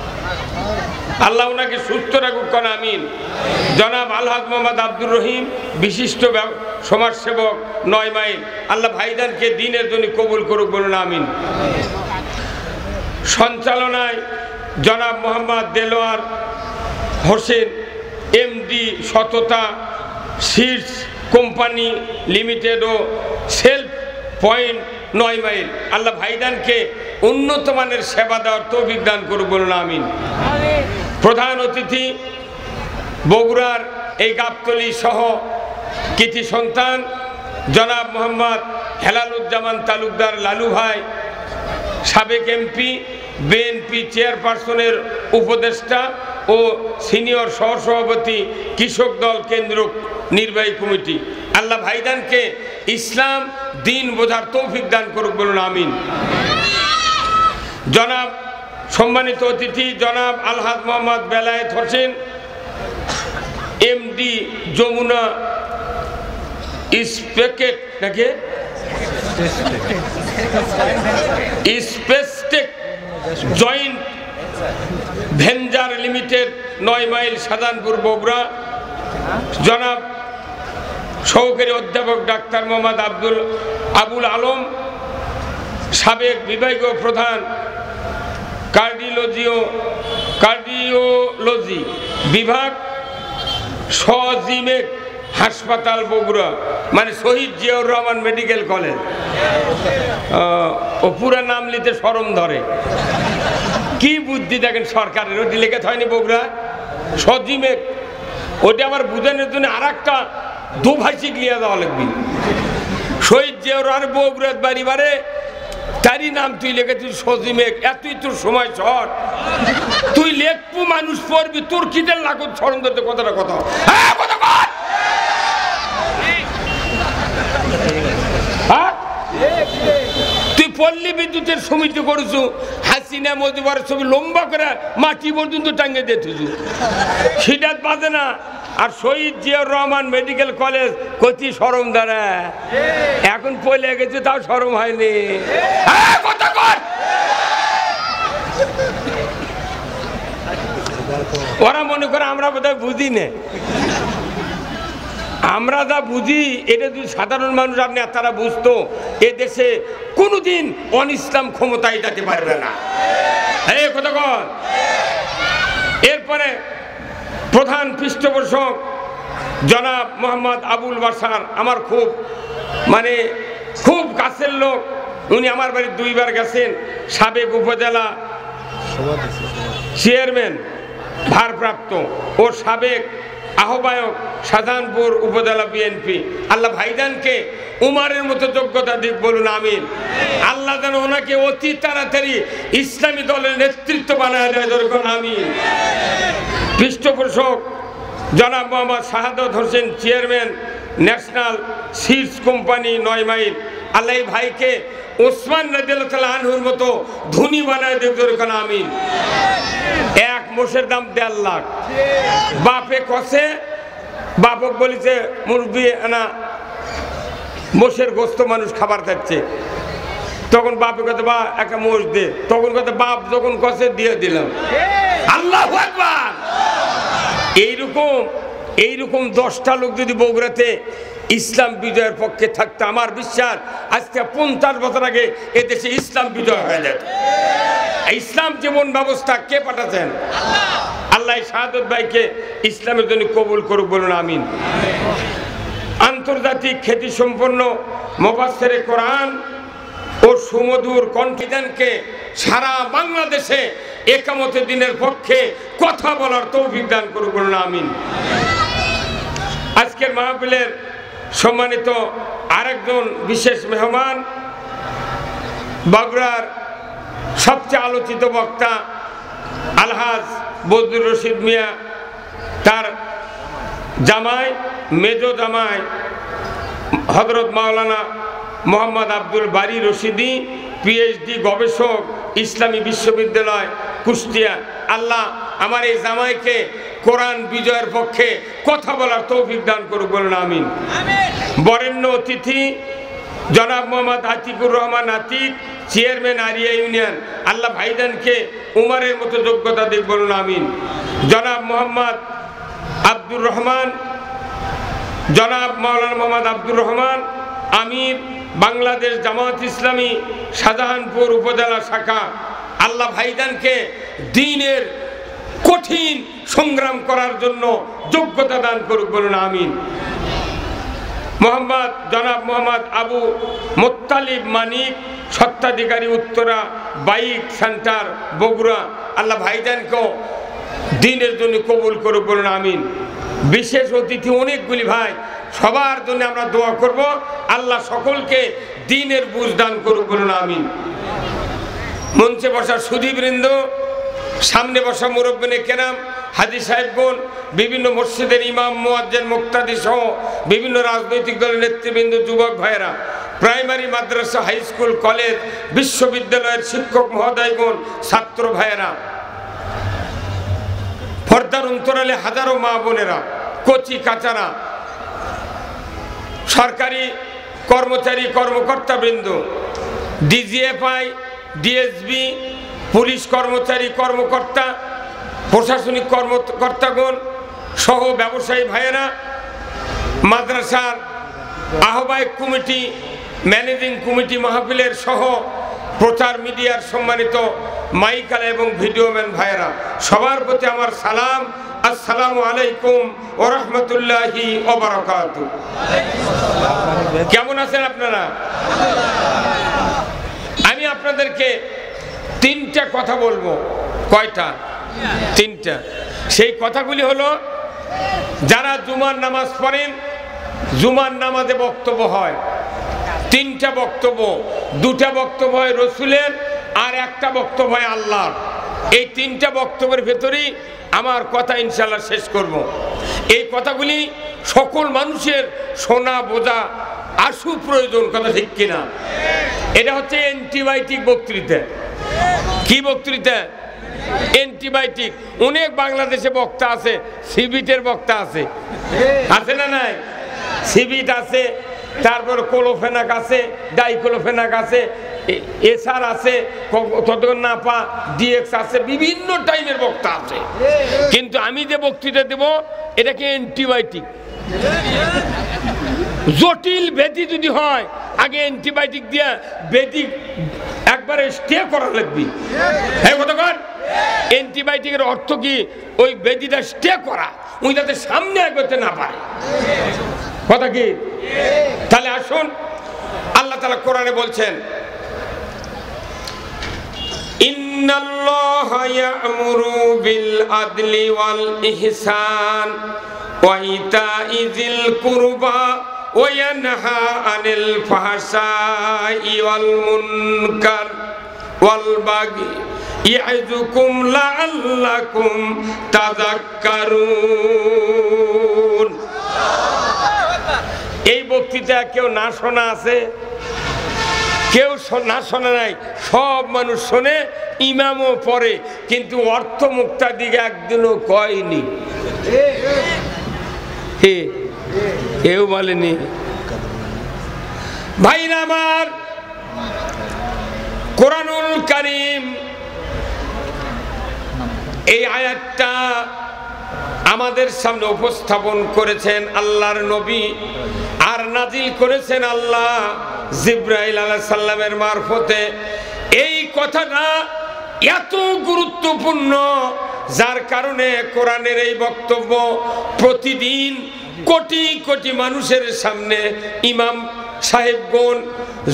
[SPEAKER 1] আল্লাহ ওনাকে সুস্থ রাখুক, কোন আমিন। জনাব আলহাজ মোহাম্মদ আব্দুর রহিম, বিশিষ্ট সমাজসেবক 9 মাইল, আল্লাহ ভাইজানকে দিনের জন্য কবুল করুক, বলুন আমিন। সঞ্চালনায় জনাব মোহাম্মদ দেলোয়ার হোসেন, এমডি সততা সিডস কোম্পানি লিমিটেড ও সেলফ পয়েন্ট 9 মাইল, আল্লাহ ভাইজানকে উন্নত মানের সেবা দেওয়ার তৌফিক দান করুক, বলুন আমিন। প্রধান অতিথি বগুড়ার এই গাবতলী সহ কৃতি সন্তান জনাব মোহাম্মদ হেলালুজ্জামান তালুকদার লালু ভাই, সাবেক এমপি, বিএনপি চেয়ারপারসনের উপদেষ্টা ও সিনিয়র সহসভাপতি কৃষক দল কেন্দ্র নির্বাহী কমিটি, আল্লাহ ভাইজানকে ইসলাম দিন বোঝার তৌফিক দান করুক, বলুন আমিন। জনাব সম্মানিত অতিথি জনাব আলহাজ মোহাম্মদ বেলায়েত হোসেন, এমডি যমুনা স্পেকেট নাকি Spacetech joint venture limited 9 mile Sadanpur Bogura. জনাব সহকারী অধ্যাপক ডাক্তার মোহাম্মদ আবুল আলম, সাবেক বিভাগীয় প্রধান কার্ডিওলজি বিভাগ, সজিমেক হাসপাতাল বগুড়া, মানে শহীদ জিয়াউর রহমান মেডিকেল কলেজ। ও পুরা নাম নিতে শরম ধরে, কি বুদ্ধি দেখেন সরকারের, ওটি লেখা হয়নি বগুড়া সজিমেক, ওটা আমার বুঝানোর জন্য আর একটা দুভাষিক লিয়া দেওয়া লাগবে। শহীদ জিয়াউর রহমান বগুড়ার বাড়ি বারে তারই নাম তুই লেখেছিস সজিমেক, এতই তোর সময় শর্ট, তুই লেখবু মানুষ পড়বি, তোর কিদের লাগুত স্মরণ ধরতে কথাটা কথা। তুই পল্লী বিদ্যুতের সমিতি করেছু, হাসিনা মজিবার ছবি লম্বা করে মাটি পর্যন্ত টাঙ্গে দিয়েছু, সেটা বাজে না। আর শহীদ জিয়াউর রহমান মেডিকেল কলেজ কতি শরম দ্বারা এখন পলে গেছে, তাও শরম হয়নি। ওরা মনে করে আমরা বোধহয় বুঝি না, আমরা যা বুঝি এটা যদি সাধারণ মানুষ আপনি তারা বুঝতো, এ দেশে কোনোদিন অন ইসলাম ক্ষমতায় যেতে পারবে না। এই কথা কর। এরপরে প্রধান পৃষ্ঠপোষক জনাব মোহাম্মদ আবুল বাসার, আমার খুব কাছের লোক, উনি আমার বাড়ি 2 বার গেছেন, সাবেক উপজেলা চেয়ারম্যান ভারপ্রাপ্ত ও সাবেক আহ্বায়ক শাহজাহানপুর উপজেলা বিএনপি, আল্লাহ ভাইজানকে উমারের মতো যোগ্যতা দিক, বলুন আমিন। আল্লাহ যেন ওনাকে অতি তাড়াতাড়ি ইসলামী দলের নেতৃত্ব বানায় দেয়, দরকার আমিন। পৃষ্ঠপোষক জনাব Mohammad Shahadat Hossain chairman national seeds company 9 mile, আল্লাহ ভাইকে ওসমান রাদিয়াল্লাহু তাআলা আনহুর মতো ধনী বানায় দেব, জোরে আমিন। এক মোষের দাম 1.5 লাখ। বাপে কষে, বাপক বলেছে মুরব্বী না মোষের গোস্ত মানুষ খাবার খাচ্ছে, তখন বাপে কথা বা একটা মোষ দে, তখন কথা বাপ যখন কষে দিয়ে দিলাম। আল্লাহু আকবার। এইরকম 10টা লোক যদি বগুড়াতে ইসলাম বিজয়ের পক্ষে থাকতো, আমার বিশ্বাস আজকে 50 বছর আগে এদেশে ইসলাম বিজয় হয়ে যেত। ইসলাম জীবন ব্যবস্থা কে পাঠাচ্ছেন? আল্লাহ শাহাদত ভাইকে ইসলামের জন্য কবুল করুক, বলুন আমিন। আন্তর্জাতিক খ্যাতি সম্পন্ন মুফাসসিরে কোরআন ও সুমধুর কণ্ঠদানকে সারা বাংলাদেশে একামতে দিনের পক্ষে কথা বলার তৌফিক দান করুক, বলুন আমিন। আজকের মাহফিলের সম্মানিত আরেকজন বিশেষ মেহমান, বগুড়ার সবচেয়ে আলোচিত বক্তা আলহাজ বদরুর রশিদ মিয়া, তার জামাই মেজো জামাই হযরত মাওলানা মোহাম্মদ আব্দুল বারী রশিদি, পিএইচডি গবেষক, ইসলামী বিশ্ববিদ্যালয় কুষ্টিয়া। আল্লাহ আমার এই জামাইকে কোরআন বিজয়ের পক্ষে কথা বলার তৌফিক দান করুক, বলুন আমিন। বরেণ্য অতিথি জনাব মোহাম্মদ আতিকুর রহমান আতিক, চেয়ারম্যান আরিয়া ইউনিয়ন, আল্লাহ ভাইজানকে উমারের মতো যোগ্যতা দিক, বলুন আমিন। জনাব মোহাম্মদ আব্দুর রহমান, জনাব মাওলানা মোহাম্মদ আব্দুর রহমান আমির, বাংলাদেশ জামাত ইসলামী শাহজাহানপুর উপজেলা শাখা, আল্লাহ ভাইজানকে দ্বীনের কঠিন সংগ্রাম করার জন্য যোগ্যতা দান করুক, বলুন আমিন। জনাব মোহাম্মদ আবু মোত্তালিব মানিক, স্বত্বাধিকারী উত্তরা বাইক সেন্টার বগুড়া, আল্লাহ ভাইজানকেও দ্বীনের জন্য কবুল করুক, বলুন আমিন। বিশেষ অতিথি অনেকগুলি ভাই, সবার জন্য আমরা দোয়া করব, আল্লাহ সকলকে দ্বীনের বুঝ দান করুক, বলুন আমিন। মঞ্চে বসা সুধীবৃন্দ, সামনে বসা মুরব্বিনে কেরাম, হাজী সাহেবগণ, বিভিন্ন মসজিদের ইমাম, মুয়াজ্জিন, মুক্তাদি সহ বিভিন্ন রাজনৈতিক দলের নেতৃবৃন্দ, যুবক ভাইয়েরা, প্রাইমারি, মাদ্রাসা, হাই স্কুল, কলেজ, বিশ্ববিদ্যালয়ের শিক্ষক মহোদয়গণ, ছাত্র ভাইয়েরা, পর্দার অন্তরালে হাজারো মা বোনেরা, কচি কাচারা, সরকারি কর্মচারী কর্মকর্তাবৃন্দ, ডিজিএফআই, ডিএসবি, পুলিশ কর্মচারী কর্মকর্তা, প্রশাসনিক কর্মকর্তাগণ সহ ব্যবসায়ী ভাইয়েরা, মাদ্রাসার আহ্বায়ক কমিটি, ম্যানেজিং কমিটি, মাহফিলের সহ প্রচার মিডিয়ার সম্মানিত মাইকালা এবং ভিডিওম্যান ভাইয়েরা, সবার প্রতি আমার সালাম। আসসালামু আলাইকুম ওয়া রাহমাতুল্লাহি ওয়া বারাকাতুহু। কেমন আছেন আপনারা? আমি আপনাদেরকে 3টা কথা বলবো। কয়টা? 3টা। সেই কথাগুলি হলো, যারা জুমার নামাজ পড়েন, জুমার নামাজে বক্তব্য হয় 3টা বক্তব্য, 2টা বক্তব্য হয় রসুলের, আর একটা বক্তব্য হয় আল্লাহর। এই 3টা বক্তব্যের ভেতরেই আমার কথা ইনশাআল্লাহ শেষ করব। এই কথাগুলি সকল মানুষের শোনা বোঝা আশু প্রয়োজন, কথা ঠিক কিনা? এটা হচ্ছে অ্যান্টিবায়োটিক বক্তৃতা। কি বক্তৃতা? অ্যান্টিবায়োটিক। অনেক বাংলাদেশে বক্তা আছে, সিবিটের বক্তা আছে, আছে না নাই? সিবিট আছে, তারপর কোলোফেনাক আছে, ডাইক্লোফেনাক আছে, এসআর আছে, নাপা, ডিএক্স আছে, বিভিন্ন টাইপের বক্তা আছে। কিন্তু আমি যে বক্তৃতা দেব এটাকে অ্যান্টিবায়োটিক। জটিল ব্যাধি যদি হয়, আগে অ্যান্টিবায়োটিক দিয়ে ব্যাধি একবারে স্টে করা লাগবে। হ্যাঁ কতক্ষণ? অ্যান্টিবায়োটিকের অর্থ কি? ওই ব্যাধিটা স্টে করা, ওই যাতে সামনে এগোতে না পারে। কথা কি? তাহলে আসুন, আল্লাহ তাআলা কোরআনে বলছেন, ইন্নাল্লাহা ইয়া'মুরু বিল আদলি ওয়াল ইহসান ওয়া ইতা'i যিল কুরবা ওয়া ইয়ানহা আনিল ফাহশাই ওয়াল মুনকার ওয়াল বাগি ইয়া'যুকুম লা'আল্লাকুম তাযাক্কারুন। এই বক্তৃতা কেউ না শোনা আছে? কেউ না শোনা নাই, সব মানুষ শোনে, ইমামও পড়ে, কিন্তু অর্থ মুক্তার দিকে একদিনও কয়নি, কেউ বলেনি। ভাইরা আমার, কোরআনুল কারীম এই আয়াতটা আমাদের সামনে উপস্থাপন করেছেন আল্লাহর নবী, আর নাজিল করেছেন আল্লাহ জিবরাইল আলাইহিস সালামের মারফতে। এই কথাটা এত গুরুত্বপূর্ণ, যার কারণে কোরআনের এই বক্তব্য প্রতিদিন কোটি কোটি মানুষের সামনে ইমাম সাহেবগণ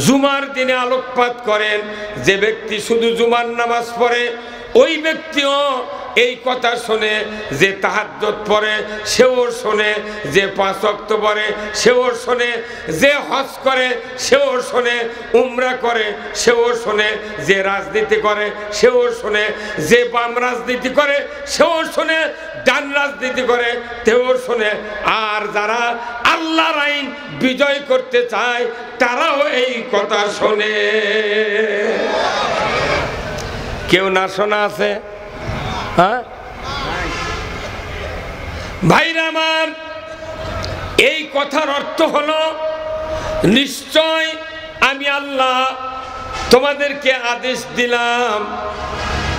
[SPEAKER 1] জুমার দিনে আলোকপাত করেন। যে ব্যক্তি শুধু জুমার নামাজ পড়ে ওই ব্যক্তিও এই কথা শোনে, যে তাহাজ্জুদ পড়ে সেও শোনে, যে 5 ওয়াক্ত পড়ে সেও শোনে, যে হজ করে সেও শোনে, উমরা করে সেও শোনে, যে রাজনীতি করে সেও শোনে, যে বাম রাজনীতি করে সেও শোনে, ডান রাজনীতি করে সেও শোনে, আর যারা আল্লাহর আইন বিজয় করতে চায় তারাও এই কথা শোনে। কেউ না শোনা আছে? হ্যাঁ ভাইরা আমার, এই কথার অর্থ হলো নিশ্চয় আমি আল্লাহ তোমাদেরকে আদেশ দিলাম,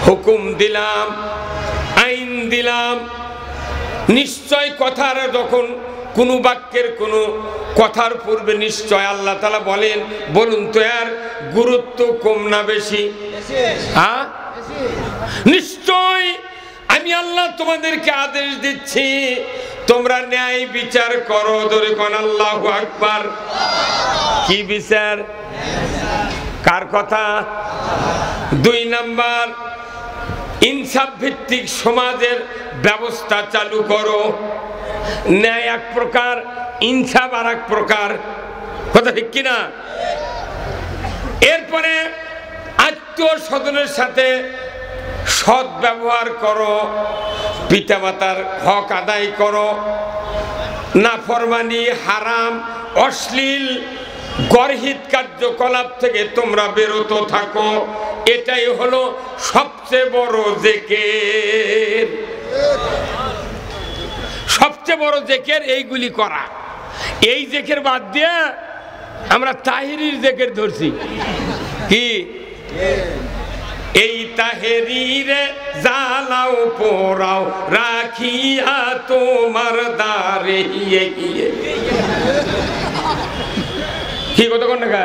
[SPEAKER 1] হুকুম দিলাম, আইন দিলাম। নিশ্চয় কথার যখন কোনো বাক্যের কোনো কথার পূর্বে নিশ্চয় আল্লাহ তাআলা বলেন, বলুন তো এর গুরুত্ব কম না বেশি? হ্যাঁ, নিশ্চয় আমি আল্লাহ তোমাদেরকে আদেশ দিচ্ছি, তোমরা ন্যায় বিচার করো। ধরে কোন আল্লাহু আকবার। কি বিচার? কার কথা? 2 নাম্বার, ইনসাফ ভিত্তিক সমাজের ব্যবস্থা চালু করো। ন্যায় এক প্রকার, ইনসাফ আর এক প্রকার, কথা ঠিক কিনা? এরপরে আত্মীয় স্বজনের সাথে সৎ ব্যবহার করো, পিতামাতার হক আদায় করো, নাফরমানি, হারাম, অশ্লীল, গর্হিত কার্যকলাপ থেকে তোমরা বিরত থাকো। এটাই হলো সবচেয়ে বড় জিকির। সবচেয়ে বড় জিকির এইগুলি করা। এই জিকির বাদ দিয়ে আমরা তাহিরির জিকির ধরছি। কি? এই তাহেরিরে জ্বালাও পোড়াও রাখিয়া তোমার দ্বারে। কি কথা কোন না?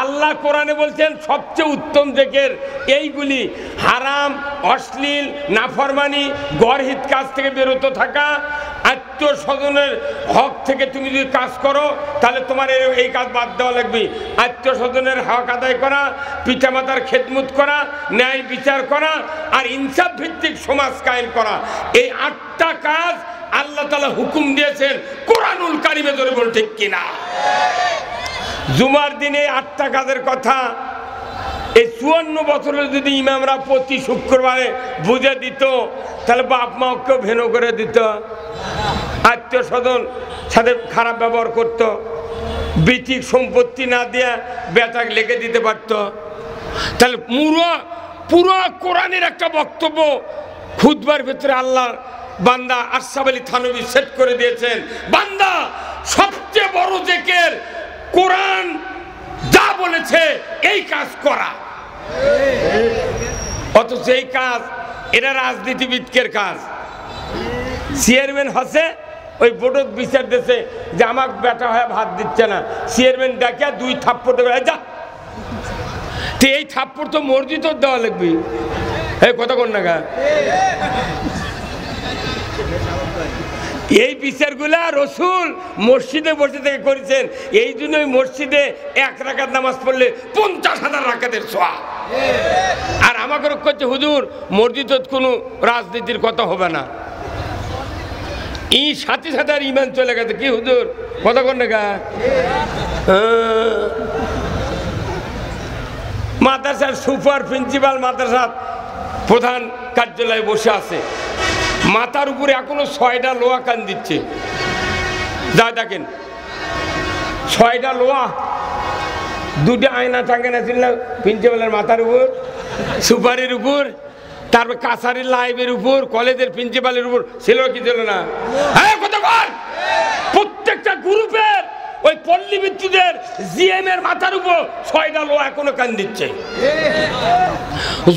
[SPEAKER 1] আল্লাহ কোরআনে বলছেন সবচেয়ে উত্তম জিকির এইগুলি, হারাম, অশ্লীল, নাফরমানি, গর্হিত কাজ থেকে বিরত থাকা, আত্মীয় স্বজনের হক থেকে তুমি যদি কাজ করো তাহলে তোমার এই কাজ বাদ দেওয়া লাগবে। আত্মীয় স্বজনের হক আদায় করা, পিতামাতার খেদমত করা, ন্যায় বিচার করা, আর ইনসাফ ভিত্তিক সমাজ কায়েম করা। এই 8টা কাজ আল্লাহ তাআলা হুকুম দিয়েছেন কোরআনুল কারীমে। ধরে বল ঠিক কিনা? জুমার দিনে 8টা কাজের কথা এই 54 বছরের যদি ইমামরা প্রতি শুক্রবারে বুঝে দিত তাহলে বাপ মাকেও ভেনো করে দিত, আত্মীয় স্বজন সাথে খারাপ ব্যবহার করত, বিচিক সম্পত্তি না দিয়ে বেটা লেগে দিতে পারত। তাহলে পুরো কোরআনের একটা বক্তব্য খুতবার ভিতরে আল্লাহর বান্দা আশরাফ আলী থানভী সেট করে দিয়েছেন। বান্দা, সবচেয়ে বড় জিকির কোরআন যা বলেছে এই কাজ করা। অথচ এই কাজ এটা রাজনীতিবিদকের কাজ। চেয়ারম্যান হসে ওই বোর্ডত বিচার দিচ্ছে যে আমার বেটা হয়ে ভাত দিচ্ছে না, চেয়ারম্যান ডাকে 2 থাপ্পড় দেবে, যা। তো এই থাপ্পড় তো মসজিদ দেওয়া লাগবে। এই কথা কোন না? এই বিচারগুলা রসুল মসজিদে বসে থেকে করেছেন। এই জন্যই মসজিদে 1 রাকাত নামাজ পড়লে 50,000 রাকাতের সওয়াব। আর আমাকে করছে হুজুর মসজিদে কোনো রাজনীতির কথা হবে না। এই সাথে সাথে আর ইমান চলে গেছে। কি হুজুর কথা কোন না? মাদ্রাসার সুপার প্রিন্সিপাল মাদ্রাসার প্রধান কার্যালয়ে বসে আছে, মাথার উপরে এখনো 6টা লোহা কান দিচ্ছে। যা দেখেন 6টা লোহা, 2টা আয়না টাঙ্গানো ছিল প্রিন্সিপালের মাথার উপর, সুপারির উপর, তারপর কাছারির লাইভের উপর, কলেজের প্রিন্সিপালের উপর ছিল কি ছিল না? হ্যাঁ, কতক্ষণ প্রত্যেকটা গ্রুপের ওই পল্লী বিদ্যুতের জিএম এর মাথার উপর 6টা লোহা এখনো কান দিচ্ছে।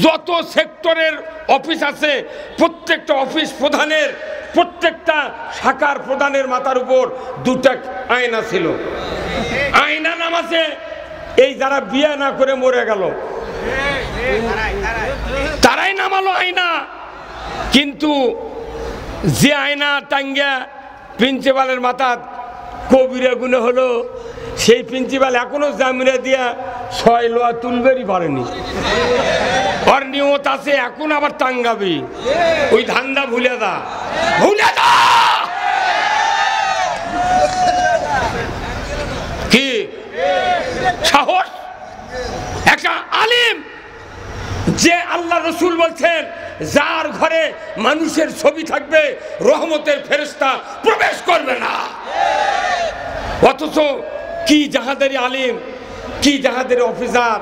[SPEAKER 1] যত সেক্টরের অফিস আছে প্রত্যেকটা অফিস প্রধানের, প্রত্যেকটা শাখার প্রধানের মাথার উপর 2টা আয়না ছিল। আয়না নামাছে এই যারা বিয়ে না করে মরে গেল তারাই নামালো আয়না। কিন্তু যে আয়না টাঙ্গা প্রিন্সিপালের মাথা কবিরা গুণে হলো, সেই প্রিন্সিপাল এখনো জামিনে দিয়া 6 লোহা তুলবেরই পারেনি। ওর নিয়ত আছে এখন আবার টাঙ্গাবি। ওই ধান্দা ভুলে দা, ভুলে দা। কি সাহস একটা আলিম, যে আল্লাহ রসুল বলছেন যার ঘরে মানুষের ছবি থাকবে রহমতের ফেরেশতা প্রবেশ করবে না। অথচ কি জাহাদারি আলিম, কি জাহাদারি অফিসার,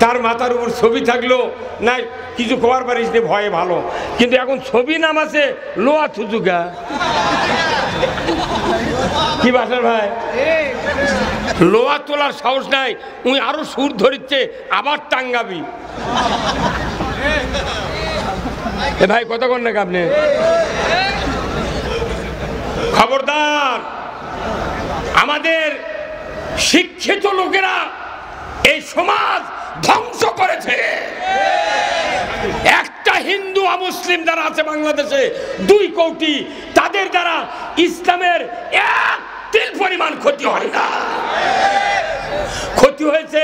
[SPEAKER 1] তার মাথার উপর ছবি থাকলো না কিছু খবর পারিস নি, ভয়ে ভালো। কিন্তু এখন ছবি নাম আছে লোহা থুজুগা। কি বাসার ভাই, লোহা তোলার সাহস নাই, উনি আরো সুর ধরিচ্ছে আবার টাঙ্গাবি। ভাই কথা কন নাকি আপনি? খবরদার, আমাদের শিক্ষিত লোকেরা এই সমাজ ধ্বংস করেছে। একটা হিন্দু অমুসলিম যারা আছে বাংলাদেশে 2 কোটি, তাদের দ্বারা ইসলামের 1 তিল পরিমাণ ক্ষতি হয় না। ক্ষতি হয়েছে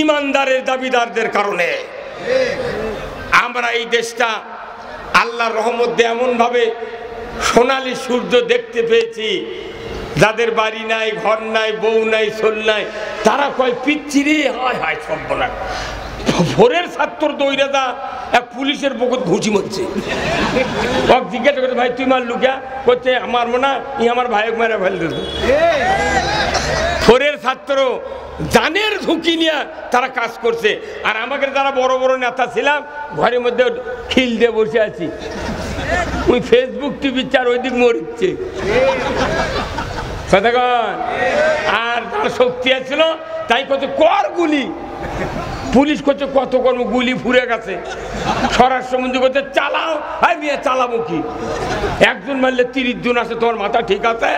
[SPEAKER 1] ইমানদারের দাবিদারদের কারণে। আমরা এই দেশটা আল্লাহর রহমত দিয়ে এমন ভাবে সোনালী সূর্য দেখতে পেয়েছি, যাদের বাড়ি নাই, ঘর নাই, বউ নাই, ছোল নাই, তারা কয় পিচ্ছিরে হয় হয় সব বলার। ভোরের ছাত্র দৌড়াদা এক পুলিশের বকত ঘুষি মারছে। জিজ্ঞাসা করছে ভাই তুই মার লুকিয়া করছে আমার মনে হয় আমার ভাইক মেরে ফেল দিত। ভোরের ছাত্র জানের ঝুঁকি নিয়ে তারা কাজ করছে। আর আমাকে যারা বড় বড় নেতা ছিলাম ঘরের মধ্যে খিল দিয়ে বসে আছি, ওই ফেসবুক টিভি চার ওই দিক মরিচ্ছে। আর তার শক্তি আছিল তাই কত কর গুলি, পুলিশ করছে কত কর্ম গুলি ফুরে গেছে। স্বরাষ্ট্রমন্ত্রী করছে চালাও, হাই মেয়ে চালাবো কি, একজন মারলে 30 জন আছে, তোমার মাথা ঠিক আছে?